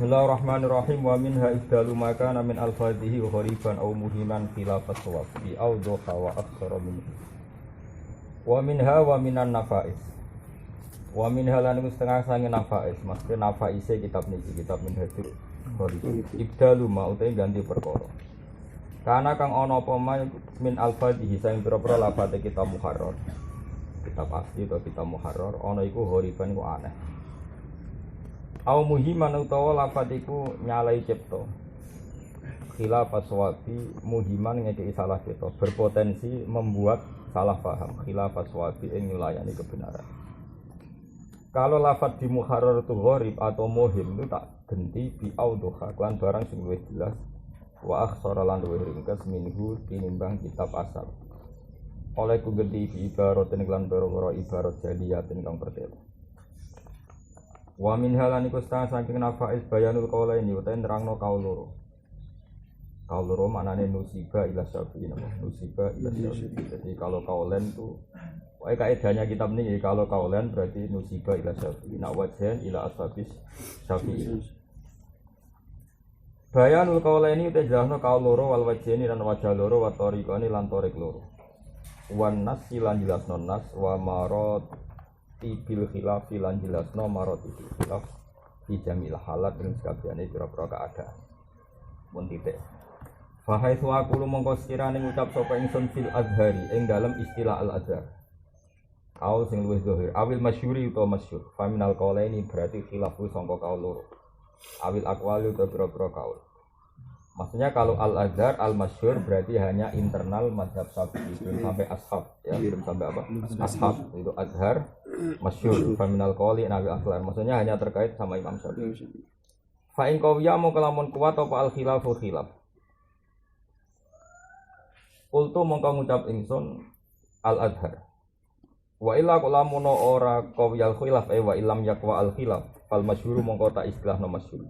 Bismillahirrahmanirrahim. Wa minha ibdalu maka min al-fadhihi wa ghariban aw muhiman khilafat sawab bi awdha wa aktsara min. Wa minha wa minan nafais. Wa minha lan setengah sange nafais. Maksudnya nafaise kitab niki, kitab min hadir gharib. Ibdalu ma utahe ganti perkara. Karena kang ana apa min al-fadhihi sing pira-pira lafate kitab muharrar. Kitab asli atau kitab muharrar ana iku ghariban iku aneh. Au muhiman utawa lafat iku nyalai cipta. Khilaf aswabi muhiman ngekeki salah cipta, berpotensi membuat salah paham. Khilaf aswabi ing nyulayani kebenaran. Kalau lafat di muharrar itu gharib atau muhim itu tak genti bi audhuha kan barang sing luwih jelas wa akhsara lan luwih ringkas minhu tinimbang kitab asal. Oleh ku genti bi ibarat lan boro-boro ibarat jaliyatin kang pertelo. Wa min halan iku saking nafais bayanul qaulaini utahe nerangno kaul loro. Kaul loro maknane nusiba ila syafi'i napa? Nusiba ila syafi'i. Jadi kalau kaulen tu wae kaidahnya kitab ini kalau kaulen berarti nusiba ila syafi'i. Nak wajhan ila ashabis syafi'i. Bayanul qaulaini utahe jelasno kaul loro wal wajhani lan wajah loro wa tariqani lan tariq loro. Wan nas lan jelasno nas wa marot tibil khilaf lan jelasno marot tibil khilaf fi jamil halat ing sakabehane pira-pira keadaan. Mun titik. Fa haitsu aqulu mongko sekirane ngucap sapa ingsun fil azhari ing dalem istilah al azhar. Kaul sing luwih zahir, awil masyhuri utawa masyhur. Fa minal qaulaini berarti khilafu sangka kaul loro. Awil aqwali utawa pira-pira kaul. Maksudnya kalau al-azhar al-masyhur berarti hanya internal mazhab Syafi'i belum sampai ashab ya, belum sampai apa? Ashab itu azhar masyhur faminal qawli nabi akhlaq. Maksudnya hanya terkait sama Imam Syafi'i. Fa in qawiya mau kalamun kuat apa al-khilafu khilaf. Qultu mongko ngucap ingsun al-azhar. Wa illa kalamun ora qawiyal khilaf wa illam yaqwa al-khilaf fal masyhur mongko ta istilahna masyhur.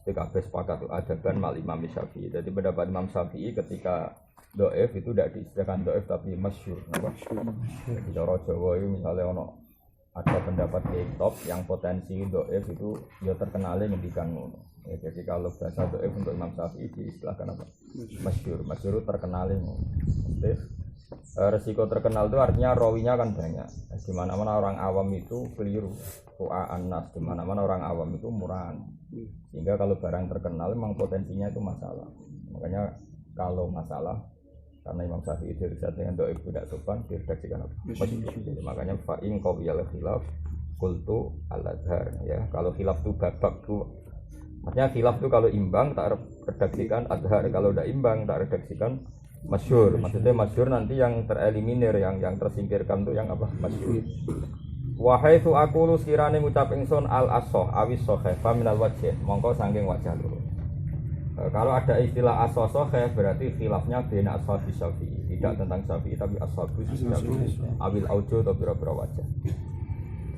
Kabeh sepakat adaban mal Imam Syafi'i. Jadi pendapat Imam Syafi'i ketika dhaif itu tidak diistilahkan dhaif tapi masyhur. Jadi cara Jawa itu misalnya ada pendapat kitab yang potensi dhaif itu ya terkenal ngendikan ngono. Ya, jadi kalau bahasa dhaif untuk Imam Syafi'i diistilahkan apa? Masyhur. Masyhur terkenal ngono. Resiko terkenal itu artinya rawinya kan banyak. Di mana-mana orang awam itu keliru. Ru'a'an nas, di mana-mana orang awam itu murahan. Sehingga kalau barang terkenal memang potensinya itu masalah. Makanya kalau masalah karena Imam Syafi'i dirilisat dengan dhaif tidak sopan diredaksikan apa? Jadi makanya fa'in qawiyal khilaf qultu al-azhar ya. Kalau khilaf itu babak tuh maksudnya khilaf itu kalau imbang tak redaksikan azhar, kalau tidak imbang tak redaksikan masyhur. Maksudnya masyhur nanti yang tereliminir, yang tersingkirkan itu yang apa? Masyhur. Wa haitsu aqulu sekirane ngucap ingsun al-ashah awis sahih fa minal wajh mongko saking wajah loro. Kalau ada istilah as-sahih berarti khilafnya bena ashabi Syafi'i, tidak tentang Syafi'i tapi ashabi Syafi'i awil auju atau pira-pira wajah.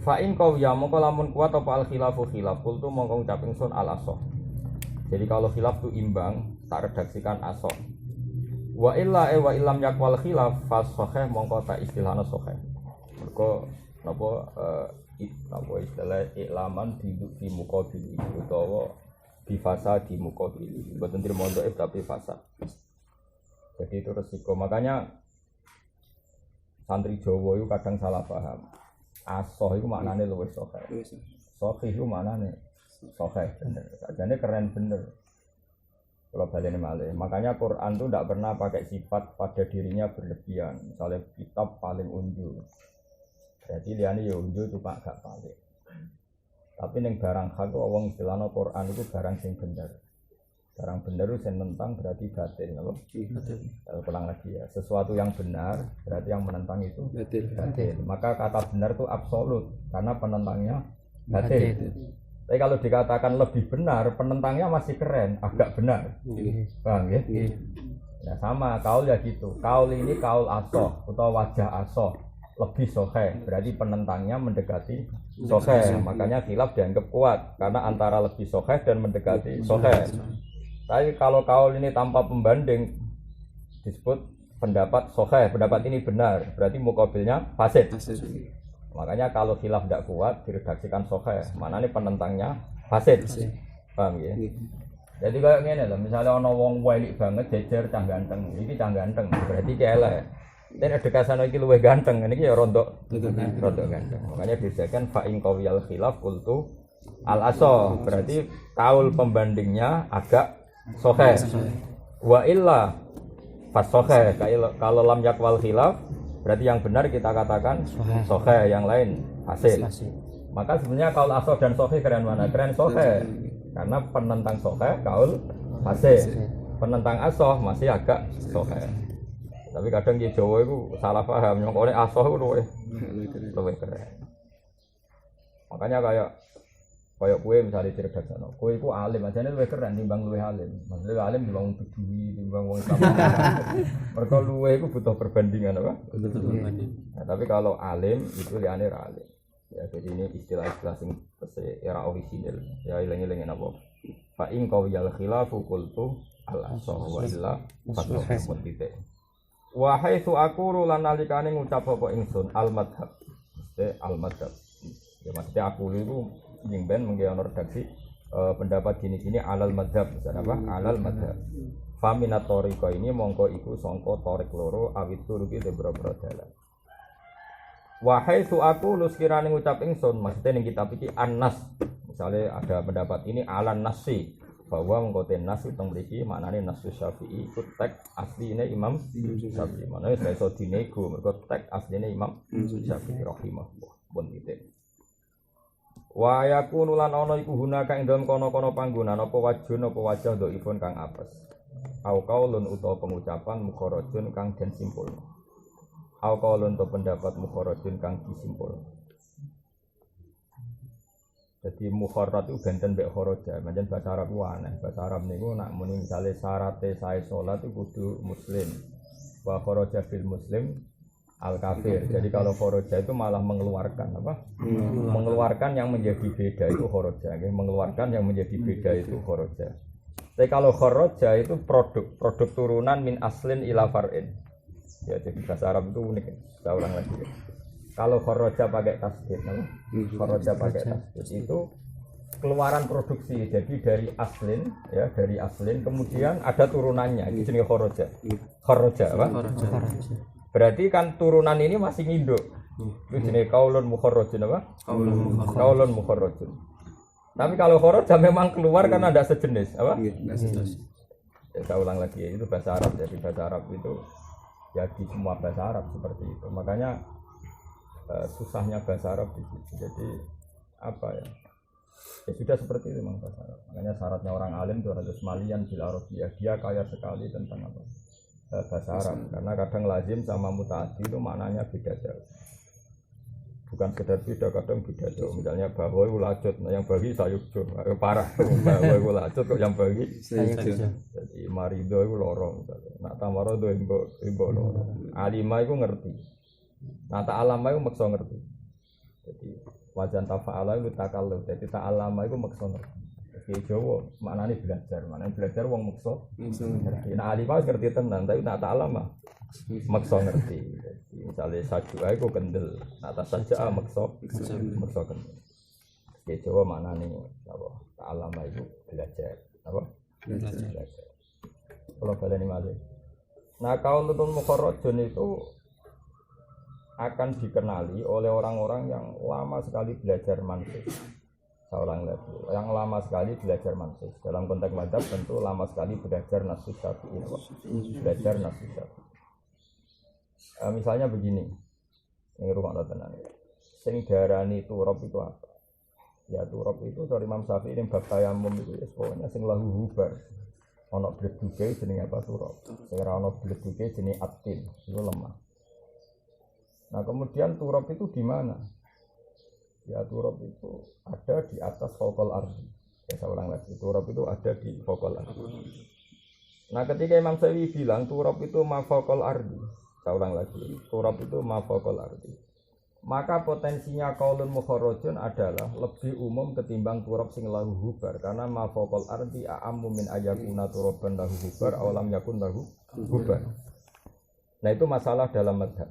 Fa in qawiya mongko lamun kuat apa al-khilafu khilaf qultu mongko ngucap ingsun al-ashah. Jadi kalau khilaf itu imbang tak redaksikan ashah. Wa illa wa illam yaqwal khilaf fa sahih mongko ta istilahna sahih. Mergo napa istilah iklaman di muqabili utawa di fasa di muqabili mboten trimo dhaif tapi fasa. Jadi itu resiko. Makanya santri Jawa itu kadang salah paham. Asoh itu maknane luwih sahih. Sahih itu maknane sahih bener. Sajane keren bener. Kalau balene malih. Makanya Quran itu tidak pernah pakai sifat pada dirinya berlebihan. Misalnya kitab paling unjul. Jadi liane ya unjul cuma gak balik. Tapi ning barang hak wong istilahna Quran itu barang sing bener. Barang bener itu sing menentang berarti batil, lho. Kalau pulang lagi ya, sesuatu yang benar berarti yang menentang itu batil. Maka kata benar itu absolut karena penentangnya batil. Tapi kalau dikatakan lebih benar, penentangnya masih keren, agak benar. Paham ya? Ya sama, kaul ya gitu. Kaul ini kaul asoh atau wajah asoh. Lebih sahih, berarti penentangnya mendekati sahih. Makanya khilaf dianggap kuat karena antara lebih sahih dan mendekati sahih. Tapi kalau kaul ini tanpa pembanding disebut pendapat sahih, pendapat ini benar, berarti muqabilnya fasid. Makanya kalau khilaf tidak kuat diredaksikan sahih. Mana nih penentangnya fasid. Paham ya? Jadi kayak gini loh, misalnya ono wong welik banget jejer cah ganteng, ini cah ganteng, berarti elek. Dan edukasi iki luwih ganteng, ini ya rontok ganteng. Makanya disebutkan fa in qawiyal khilaf qultu al aso, berarti kaul pembandingnya agak sahih. Wa illa fas sahih, kalau lam yakwal khilaf berarti yang benar kita katakan sahih, yang lain fasid. Maka sebenarnya kaul aso dan sahih keren mana? Keren sahih. Karena penentang sahih kaul fasid. Penentang aso masih agak sahih. Tapi kadang di Jawa itu salah paham, nyongkone asoh itu luwih keren. Makanya kayak kue misalnya diredaksana, kue itu alim, ajane luwih keren timbang luwih alim. Maksudnya alim timbang peduli, timbang wong Islam. Mereka luwih itu butuh perbandingan apa? Butuh perbandingan. Nah, tapi kalau alim itu liane ra alim. Ya jadi ini istilah-istilah sing era orisinil. Ya ilang-ilangin apa? Fa in qawiyal khilafu qultu al-asah wa illa fatwa titik. Wa haitsu aqulu lan nalikane ngucap apa ingsun al-madhab. Mesti al-madhab. Ya maksudnya aku itu jingben menggawe redaksi pendapat gini-gini alal madhab, misalnya apa? Alal madhab. Faminat tariqa ini mongko iku sangka tarik loro awit turuki te boro-boro dalan. Wa haitsu aqulu sekirane ngucap ingsun, maksudnya ning kitab iki an-nas. Misalnya ada pendapat ini alan nasi bahwa mengkote nas itu mriki maknane nas Syafi'i itu teks asline Imam Syafi'i. Maknane saya iso dinego mergo teks asline Imam Syafi'i rahimahullah. Pun titik. Wa yakunu lan ana iku hunaka ing dalem kono-kono panggonan apa wajun apa wajah dhaifun kang apes. Au qaulun utawa pengucapan mukharajun kang den simpul. Au qaulun to pendapat mukharajun kang disimpul. Jadi mukharat itu benten mbek kharaja, macam bahasa Arab ku aneh. Bahasa Arab niku nak muni misale syaratnya sae salat itu kudu muslim. Wa kharaja fil muslim al kafir. Jadi kalau kharaja itu malah mengeluarkan apa? Mengeluarkan yang menjadi beda itu kharaja, mengeluarkan yang menjadi beda itu kharaja. Tapi kalau kharaja itu produk turunan min aslin ila far'in. Ya jadi bahasa Arab itu unik. Saya ulang lagi ya. Kalau kharaja pakai tasdid, kharaja pakai tasdid itu keluaran produksi. Jadi dari aslin, ya dari aslin kemudian ada turunannya. Ini jenis kharaja. Kharaja apa? Berarti kan turunan ini masih nginduk. Itu jenis kaulun mukharrajun apa? Kaulun mukharrajun. Tapi kalau kharaja memang keluar kan ada sejenis apa? Ya, saya ulang lagi itu bahasa Arab. Jadi bahasa Arab itu ya di semua bahasa Arab seperti itu. Makanya susahnya bahasa Arab di situ. Jadi apa ya? Ya sudah seperti itu memang bahasa Arab. Makanya syaratnya orang alim itu harus malian bil arabiyah. Dia kaya sekali tentang apa? Bahasa Arab. Karena kadang lazim sama mutaaddi itu maknanya beda jauh. Bukan sekedar beda, kadang beda jauh. Misalnya bahwa itu lacut, nah yang bagi sayukjo, parah. Bahwa itu lacut kok yang bagi sayukjo. Jadi marido itu lorong. Nak tamaro itu imbo lorong. Alimah itu ngerti. Nah ta'alama itu maksa ngerti. Jadi wajan tafa'ala itu takallu. Jadi ta'alama itu maksa ngerti. Jadi Jawa maknanya belajar. Maknanya belajar wong maksa ngerti. Nah alimah ngerti tenan, tapi nak ta'alama maksa ngerti. Jadi misalnya sajua itu kendel. Nah tasajaa maksa kendel. Jadi Jawa maknanya ta'alama itu belajar. Apa? Belajar. Kalau kalian ini nah kaulun mukharrajun itu akan dikenali oleh orang-orang yang lama sekali belajar manhaj. Seorang lagi, yang lama sekali belajar manhaj. Dalam konteks mazhab tentu lama sekali belajar nasus Syafi'i. Belajar nasus Syafi'i. Misalnya begini, ini rumah tenan. Sing diarani turab itu apa? Ya turab itu dari Imam Syafi'i yang bab tayamum itu ya pokoknya sing lahu hubar. Ono bleduke jenenge apa turab. Sing ora ono bleduke jenenge atin, itu lemah. Nah kemudian turab itu di mana? Ya turab itu ada di atas fokal ardi. Ya saya ulang lagi, turab itu ada di fokal ardi. Nah ketika Imam Syafi'i bilang turab itu ma fokal ardi, saya ulang lagi, turab itu ma fokal ardi. Maka potensinya qaulun mukharrajun adalah lebih umum ketimbang turab sing lahu hubar, karena ma fokal ardi a'ammu min ayakuna turaban lahu hubar aw lam yakun lahu hubar. Nah itu masalah dalam mazhab.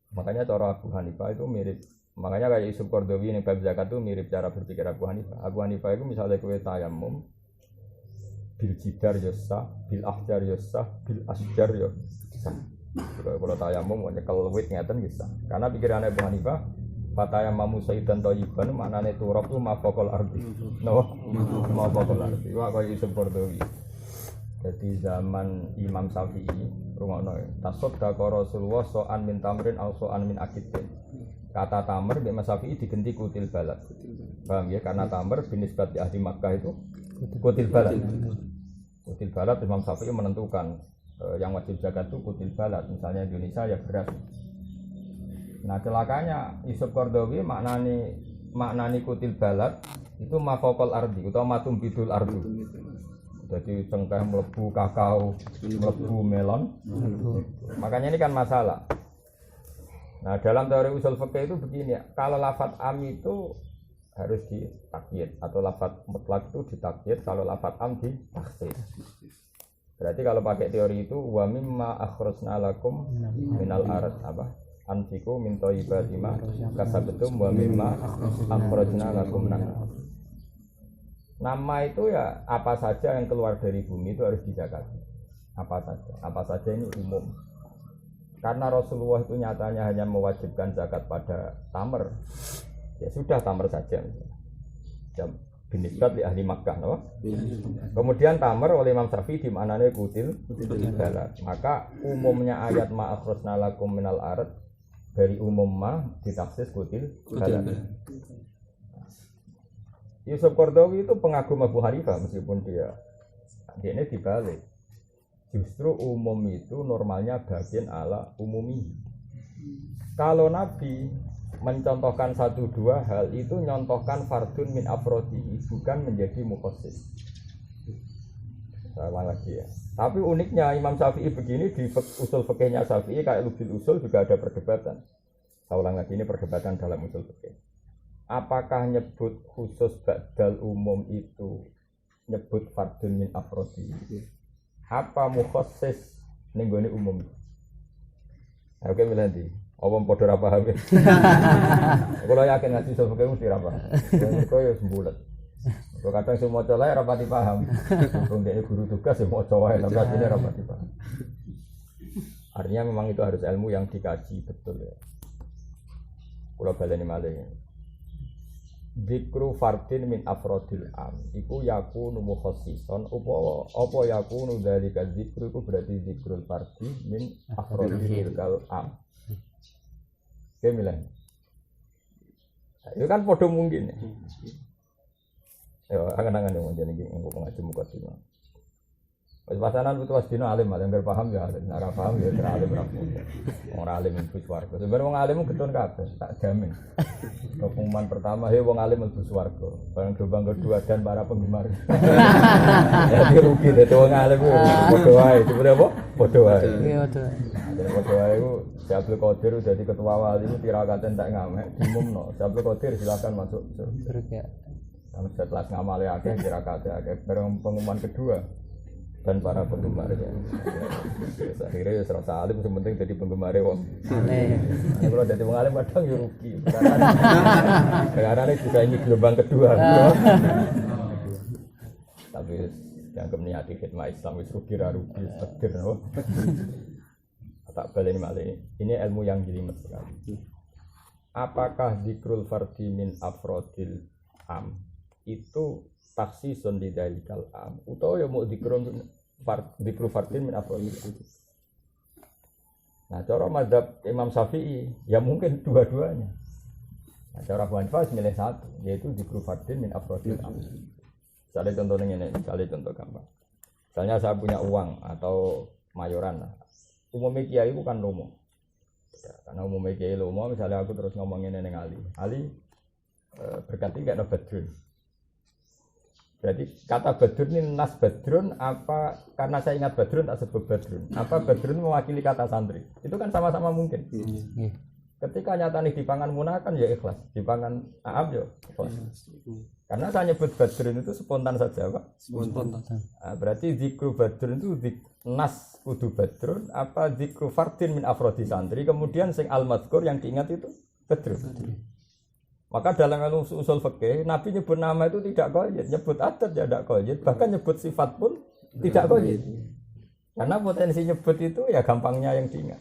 Makanya cara Abu Hanifah itu mirip. Makanya kayak Yusuf Qaradawi ini bab zakat itu mirip cara berpikir Abu Hanifah. Abu Hanifah itu misalnya kue tayamum bil jidar yosah, bil ahjar yosah, bil asjar yosah. Kalau tayamum mau nyekel wit ngeten bisa. Karena pikiran Abu Hanifah fatayamamu sayyidan thayyiban maknane turab itu mafaqal ardi. No, mafaqal ardi. Wah kayak Yusuf Qaradawi. Jadi zaman Imam Syafi'i rungokno tasoddaqa Rasulullah so'an min tamrin aw so'an min akidin. Kata tamr di Imam Syafi'i diganti kutil balad. Paham ya? Karena tamr binisbat di ahli Makkah itu kutil balad. Kutil balad Imam Syafi'i menentukan yang wajib zakat itu kutil balad. Misalnya Indonesia ya beras. Nah celakanya Yusuf Qaradawi maknani kutil balad itu mafaqal ardi atau matum bidul ardi. Jadi cengkeh melebu kakao, melebu melon. Makanya ini kan masalah. Nah dalam teori usul fikih itu begini ya, kalau lafadz am itu harus ditakyid atau lafadz mutlak itu ditakyid, kalau lafadz am ditakhsis. Berarti kalau pakai teori itu wa mimma akhrajna lakum minal ard apa? Anfiqu min thayyibati ma kasabtum wa mimma akhrajna lakum minal ard. Nama itu ya apa saja yang keluar dari bumi itu harus dizakati. Apa saja ini umum. Karena Rasulullah itu nyatanya hanya mewajibkan zakat pada tamr. Ya sudah tamr saja. Binisbat di ahli Makkah, no? Kemudian tamr oleh Imam Syafi'i dimaknani kutil balad. Maka umumnya ayat ma akhrajna lakum minal ard dari umum ma ditaksis kutil balad. Yusuf Qaradawi itu pengagum Abu Hanifah meskipun dia ini dibalik. Justru umum itu normalnya bagian ala umumi. Kalau Nabi mencontohkan satu dua hal itu nyontohkan fardun min afrodihi bukan menjadi mukhassis. Sama lagi ya. Tapi uniknya Imam Syafi'i begini di usul fikihnya Syafi'i kayak lubil usul juga ada perdebatan. Saya ulang lagi ini perdebatan dalam usul fikih. Apakah nyebut khusus ba'dal umum itu nyebut fardun min afrodi? Apa mukhassis ning gone umum? Oke milih Apa padha ra paham. Kalau yakin ngaji usul fikih mesti ra paham. Kok ya sembulet. Kok kadang sing maca lae ra pati paham. Wong dhek guru tugas ya maca wae tapi asline ra pati paham. Artinya memang itu harus ilmu yang dikaji betul ya. Kula baleni malih. Dzikru fardin min afrodil am iku yakunu mukhassisan apa yakunu dzalika dzikru iku berarti dzikrul fardi min afrodil kal am. Kemilan. Itu kan padha mungkin. Ya angan-angan yo jenenge iki engko ngaji mukadimah. Wis pasanan putu wasdina alim enggak paham ya alim, ora paham ya ora alim ra. Ora alim mlebu swarga. Sebenarnya wong alim ketun kabeh, tak jamin. Pengumuman pertama he wong alim mlebu swarga. Barang gelombang kedua dan para penggemar. Jadi rugi dadi wong alim padha wae. Sebenarnya apa? Padha wae. Iya padha. Jadi padha wae iku Abdul Qadir dadi ketua wali itu tirakaten tak ngamek diumumno. Abdul Qadir silakan masuk surga. Kalau setelah ngamale akeh tirakate akeh bareng pengumuman kedua dan para penggemarnya. Akhirnya ya serasa alim, sementing jadi penggemarnya wong. Kalau jadi wong alim kadang ya rugi. Karena ini juga ini gelombang kedua. Tapi dianggap niati khidmah Islam wis rugi ra rugi takdir no. Tak baleni malih. Ini ilmu yang jelimet sekali. Apakah dzikrul fardhi min afrodil am itu taksisun di dalikal am utawa ya mau dzikru fardin min afrodil am. Nah cara mazhab Imam Syafi'i ya mungkin dua-duanya. Nah cara Abu Hanifah milih satu yaitu dzikru fardin min afrodil am. Misalnya contohnya ini, misalnya contoh gampang. Misalnya saya punya uang atau mayoran. Umumnya kiai itu kan lomo. Karena umumnya kiai lomo, misalnya aku terus ngomongin neng Ali berganti gak ada badrun. Berarti kata badrun ini nas badrun apa? Karena saya ingat badrun tak sebut badrun. Apa badrun mewakili kata santri? Itu kan sama-sama mungkin. Ketika nyatane dipangan munah kan ya ikhlas, dipangan aab ya ikhlas. Karena saya nyebut Badrun itu spontan saja, Pak. Spontan. Nah, berarti zikru Badrun itu nas kudu Badrun apa zikru fardin min afrodi santri, kemudian sing al-madhkur yang diingat itu Badrun. Maka dalam usul fikih Nabi nyebut nama itu tidak qayyid, nyebut adat ya tidak qayyid, bahkan nyebut sifat pun tidak qayyid. Karena potensi nyebut itu ya gampangnya yang diingat.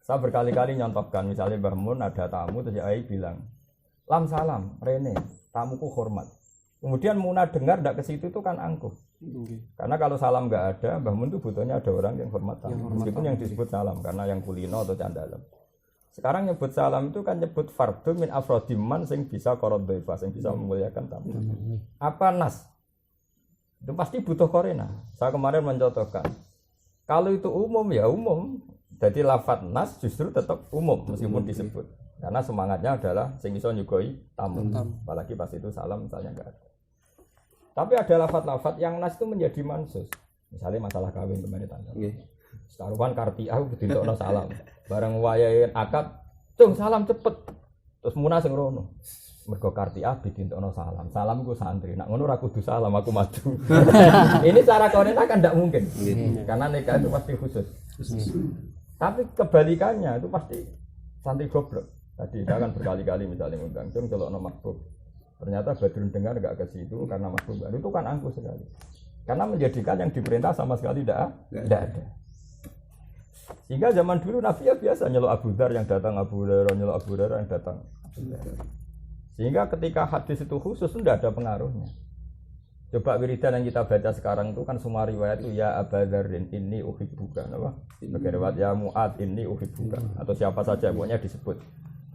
Saya berkali-kali nyontohkan, misalnya Mbah Mun ada tamu, terus Ai bilang, lam salam, Rene, tamuku hormat. Kemudian Muna dengar tidak ke situ itu kan angkuh. Karena kalau salam nggak ada, Mbah Mun itu butuhnya ada orang yang hormat tamu. Meskipun yang disebut salam, karena yang kulino atau candalem. Sekarang nyebut salam itu kan nyebut fardu min afrodiman sing bisa korot bebas, yang bisa memuliakan tamu. Apa nas? Itu pasti butuh korena. Saya kemarin mencontohkan. Kalau itu umum ya umum. Jadi lafadz nas justru tetap umum meskipun disebut. Karena semangatnya adalah sing iso nyugoi tamu. Apalagi pas itu salam misalnya enggak ada. Tapi ada lafadz-lafadz yang nas itu menjadi mansus. Misalnya masalah kawin kemarin tanya. Sekaruan kartiah ditokno salam. Bareng wayahe akad, "Cung salam cepet." Terus munah sing rono. Mergo kartiah ditokno salam. Salam ku santri. Nak ngono ora kudu salam aku maju. Ini cara koordinat kan enggak mungkin. Karena nikah itu pasti khusus. Tapi kebalikannya itu pasti santri goblok. Tadi saya kan berkali-kali misalnya ngundang, "Cung celokno mahbub." Ternyata Badrun dengar enggak ke situ karena mahbub itu kan angkuh sekali. Karena menjadikan yang diperintah sama sekali tidak ada. Sehingga zaman dulu Nabi ya biasa nyelok Abu Dzar yang datang Abu Hurairah, nyelok Abu Hurairah yang datang Abu Dzar. Sehingga ketika hadis itu khusus tidak ada pengaruhnya. Coba wiridan yang kita baca sekarang itu kan semua riwayat itu ya Abu Dzarrin inni uhibbuka, apa? Sebagai riwayat ya Mu'ad inni uhibbuka atau siapa saja pokoknya disebut.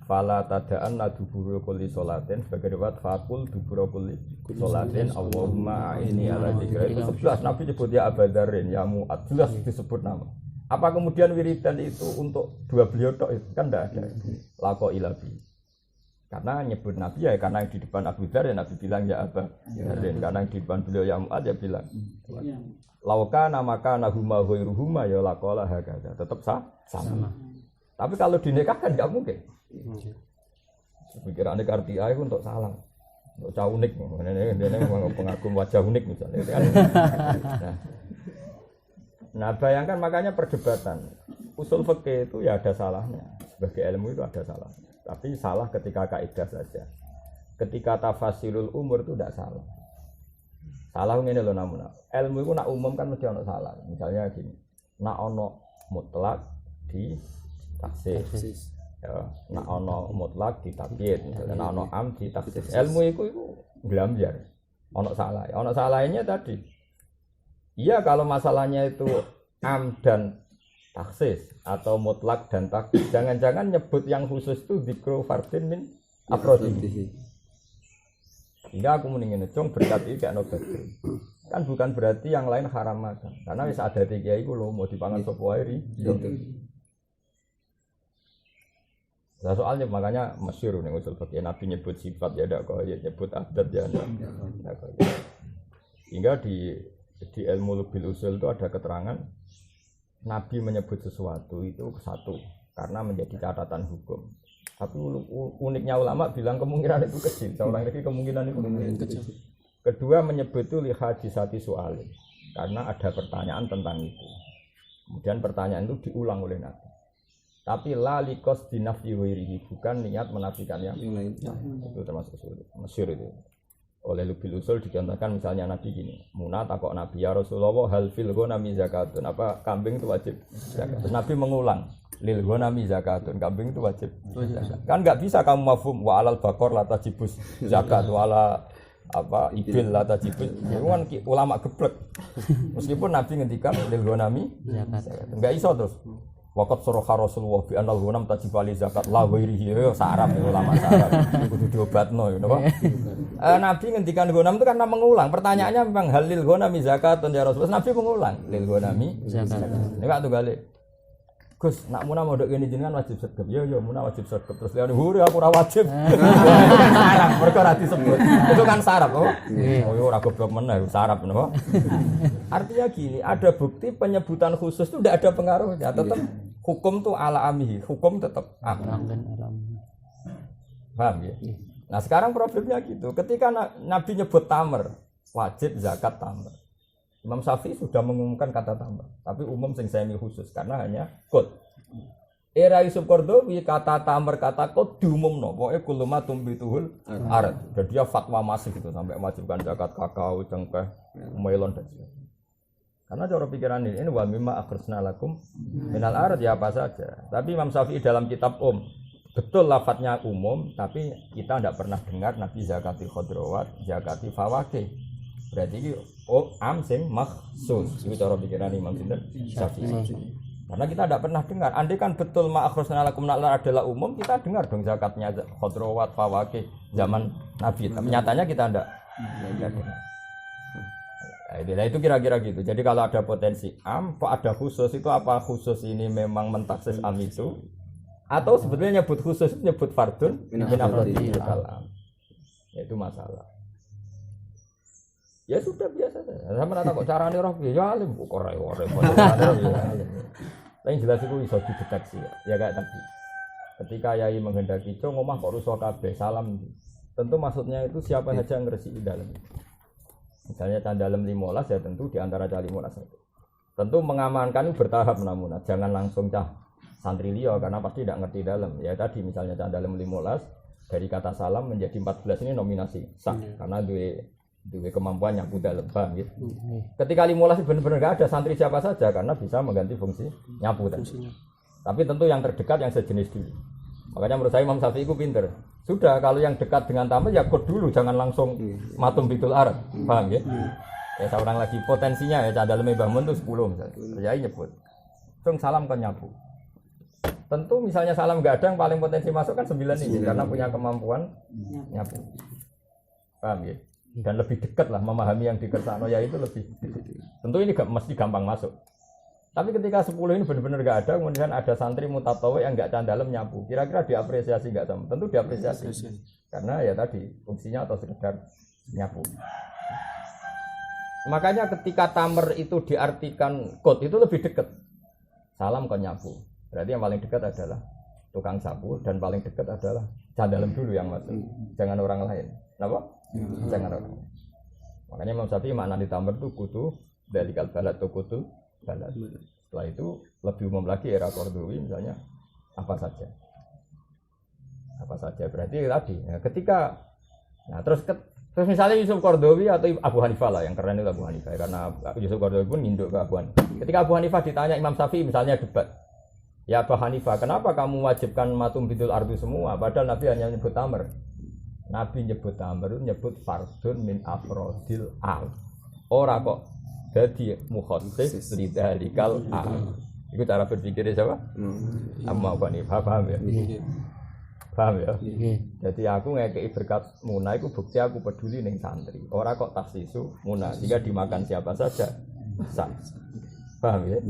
Fala tada'anna dubura kulli sholatin, sebagai riwayat faqul dubura kulli sholatin Allahumma a'inni ala dzikra. Itu 11 Nabi nyebut ya Abu Dzarrin, ya Mu'ad, jelas disebut nama. Apa kemudian wiridan itu untuk dua beliau tok itu kan tidak ada. Laqo ilabi. Karena nyebut Nabi ya karena yang di depan Abu Dzar ya Nabi bilang ya Abu Dzarrin, karena yang di depan beliau ya Mu'ad ya bilang lauka namaka nahuma ghairuhuma ya laqala hakada, tetap sama. Tapi kalau dinikahkan enggak mungkin. Pikirannya kartiah itu untuk salam, untuk cah unik, ini pengagum wajah unik misalnya. Nah bayangkan makanya perdebatan usul fikih itu ya ada salahnya, sebagai ilmu itu ada salahnya. Tapi salah ketika kaidah saja. Ketika tafasilul umur itu tidak salah. Salah ngene lho namun. Ilmu itu nak umum kan mesti ono salah. Misalnya gini. Nak ono mutlak di taksis. Ya, nak ono mutlak di takyid. Misalnya nak ono am di taksis. Ilmu itu glambyar. Ono salah. Ono salahnya tadi. Iya kalau masalahnya itu am dan taksis atau mutlak dan taksis, jangan-jangan nyebut yang khusus itu zikru fardin min afrodihi. Hingga aku mendingin cung berkat iki ana Badrun. Kan bukan berarti yang lain haram makan. Karena wis ada tiga iku lho mau dipangan sapa wae ri. Nah soalnya makanya masyhur ning usul fikih Nabi nyebut sifat ya ndak kok nyebut adat ya ndak kok. Hingga di ilmu bil usul itu ada keterangan Nabi menyebut sesuatu itu satu karena menjadi catatan hukum. Tapi uniknya ulama bilang kemungkinan itu kecil. Seorang lagi kemungkinan itu kecil. Kedua menyebut itu lihadisati soalin karena ada pertanyaan tentang itu. Kemudian pertanyaan itu diulang oleh Nabi. Tapi la likos dinafi wirihi, bukan niat menafikan yang lain. Itu termasuk masyhur itu. Oleh lubil usul dicontohkan misalnya Nabi gini, Muna takok Nabi ya Rasulullah hal fil ghanami zakatun, apa kambing itu wajib zakat. Nabi mengulang lil ghanami zakatun, kambing itu wajib zakat. Kan enggak bisa kamu mafhum wa alal baqar la tajibus zakat wala apa ibil la tajibus. Itu kan ulama geblek. Meskipun Nabi ngendikan lil ghanami zakat. Enggak iso terus. Waqat suraha Rasulullah bi anal ghanam tajib ali zakat la ghairihi yo sarap ulama sarap kudu diobatno yo napa. Nabi ngendikan ghanam itu karena mengulang. Pertanyaannya memang halil ghanami zakatun ya Rasulullah. Nabi mengulang lil ghanami zakat. Nek waktu balik Gus, nak Muna modok kene jenengan wajib sedekap. Yo Muna wajib sedekap. Terus liane huri aku ora wajib. Sarap mergo ora disebut. Itu kan sarap oh. Oh yo ora goblok meneh sarap napa. Artinya gini, ada bukti penyebutan khusus itu tidak ada pengaruhnya, tetap Hukum tuh ala amihi, hukum tetap am. Paham ya? Nah sekarang problemnya gitu, ketika Nabi nyebut tamer, wajib zakat tamer. Imam Syafi'i sudah mengumumkan kata tamer, tapi umum sing semi khusus karena hanya kod. Era Yusuf Qardawi kata tamer kata kod diumumno, pokoknya kuluma tumbituhul arat. Dan dia fatwa masif itu sampai wajibkan zakat kakao, cengkeh, melon dan sebagainya. Karena cara pikiran ini wa mimma akhrisna lakum minal arat ya apa saja. Tapi Imam Syafi'i dalam kitab betul lafadznya umum, tapi kita tidak pernah dengar Nabi zakati khodrowat, zakati fawakih. Berarti ini am sing makhsus. Itu cara pikiran Imam Syafi'i. Karena kita tidak pernah dengar. Andai kan betul ma'akhrusna lakum minal adalah umum, kita dengar dong zakatnya khodrowat, fawakih zaman Nabi. Tapi nyatanya kita tidak dengar. Nah, itu kira-kira gitu. Jadi kalau ada potensi am, kok ada khusus itu apa? Khusus ini memang mentaksis am itu? Atau sebetulnya nyebut khusus nyebut fardun min afrodil kalam. Ya itu masalah. Ya sudah biasa saja. Sama rata kok carane roh ya alim kok ora ora. Lain jelas itu iso dideteksi ya kayak tadi. Ketika yai menghendaki ngomah kok rusak kabeh salam. Tentu maksudnya itu siapa saja yang ngresiki dalam. Misalnya candalem 15 ya tentu di antara cah 15 itu. Tentu mengamankan bertahap namun jangan langsung cah santri liya karena pasti tidak ngerti dalam. Ya tadi misalnya candalem 15 dari kata salam menjadi 14 ini nominasi sah karena duwe kemampuan nyapu dalam paham gitu. Ketika 15 benar-benar enggak ada santri siapa saja karena bisa mengganti fungsi nyapu tadi. Tapi tentu yang terdekat yang sejenis dulu. Makanya menurut saya Imam Syafi'i itu pinter. Sudah kalau yang dekat dengan tamu ya kod dulu jangan langsung matum bitul arad. Paham ya? Ya seorang lagi potensinya ya candalem Mbah Mun itu 10 misalnya. Yai nyebut. Tung salam kan nyapu. Tentu misalnya salam enggak ada yang paling potensi masuk kan 9 ini karena punya kemampuan nyapu. Paham ya? Dan lebih dekat lah memahami yang dikersakno ya itu lebih. Tentu ini mesti gampang masuk. Tapi ketika 10 ini benar-benar enggak ada, kemudian ada santri mutatawi yang enggak candalem nyapu. Kira-kira diapresiasi enggak sama? Tentu diapresiasi. Karena ya tadi fungsinya atau sekedar nyapu. Makanya ketika tamer itu diartikan kod itu lebih dekat. Salam kon nyapu. Berarti yang paling dekat adalah tukang sapu dan paling dekat adalah candalem dulu yang masuk. Jangan orang lain. Kenapa? Jangan orang lain. Makanya Imam Syafi'i makna di tamer itu kutu dari kalbalat atau kutu balad. Setelah itu lebih umum lagi era Qardawi misalnya apa saja berarti tadi ya, ketika terus misalnya Yusuf Qardawi atau Abu Hanifah lah yang keren itu Abu Hanifah karena Yusuf Qardawi pun induk ke Abu Hanifah. Ketika Abu Hanifah ditanya Imam Syafi'i misalnya debat, ya Abu Hanifah kenapa kamu wajibkan matum bidul ardu semua padahal Nabi hanya menyebut tamer. Nabi nyebut tamer nyebut fardun min afrodil al. Ora kok jadi mukhassis lidzalikal am. Itu cara berpikirnya siapa? Amma Hanifah paham ya? Paham ya? Jadi aku ngekei berkat munah itu bukti aku peduli ning santri. Ora kok taksisu munah sehingga dimakan siapa saja. Sah. Paham ya?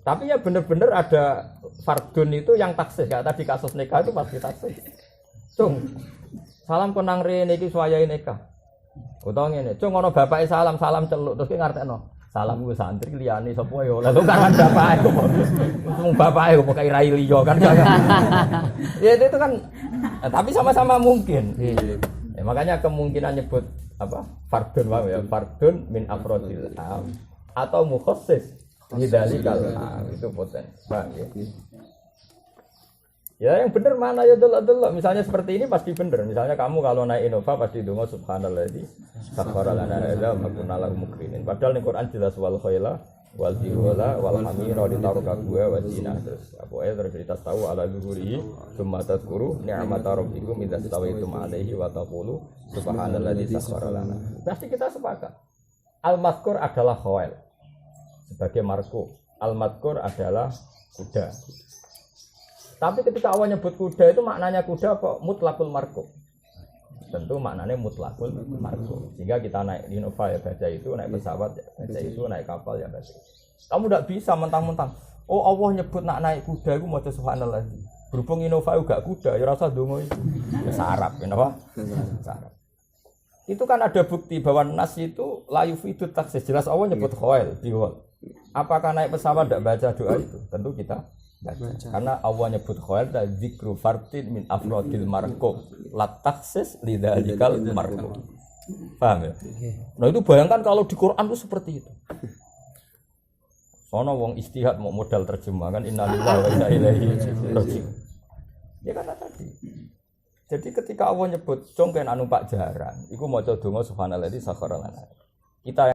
Tapi ya benar-benar ada fardun itu yang taksis. Kayak tadi kasus nikah itu pasti taksis. Cung, salam konang rene iki suwayahe nikah. Utawa ngene, cung ana bapake salam celuk terus ki ngartekno. Salam ku santri liyane sapa ya. Lah kok kan bapake kok. Wong bapake kok kaya rai liya kan. Ya itu kan tapi sama-sama mungkin. Ya, makanya kemungkinan nyebut apa? Fardun wae ya, fardun min afrodil am atau mukhassis lidzalikal am itu potensi. Bang ya. Ya yang benar mana ya delok-delok. Misalnya seperti ini pasti benar. Misalnya kamu kalau naik Innova pasti donga subhanalladzi sakhkhara lana hadza wa kunna lahu muqrinin. Padahal ning Quran jelas wal khaila wal jiwala wal hamira ditaruka gua wa zina terus. Apa ya terus cerita tahu ala zuhurihi summa tadhkuru ni'mata rabbikum idza stawaitum alaihi wa taqulu subhanalladzi sakhkhara lana. Pasti kita sepakat. Al-mazkur adalah khail sebagai marko. Al-mazkur adalah kuda. Tapi ketika awal nyebut kuda itu maknanya kuda kok mutlakul marko. Tentu maknanya mutlakul marko. Sehingga kita naik di Innova ya baca itu, naik pesawat ya baca itu, naik kapal ya baca itu. Kamu tidak bisa mentang-mentang. Oh Allah nyebut nak naik kuda itu mau subhanallah. Berhubung Innova juga kuda, ya rasa dongo itu. Ya sarap, Innova. Sarap. Itu kan ada bukti bahwa nas itu la yufidu taksis. Jelas Allah nyebut khail, bihol. Apakah naik pesawat tidak baca doa itu? Tentu kita baca. Karena Allah nyebut khair dan zikru fartin min afrodil marko latakses lidzalikal marko. Paham ya? Nah itu bayangkan kalau di Quran itu seperti itu. Sono wong istihad mau modal terjemahan innalillahi wa inna ilaihi raji'un. Ya kata tadi. Jadi ketika Allah nyebut congken anu Pak Jaran, iku maca donga subhanallah di sakhara lana. Kita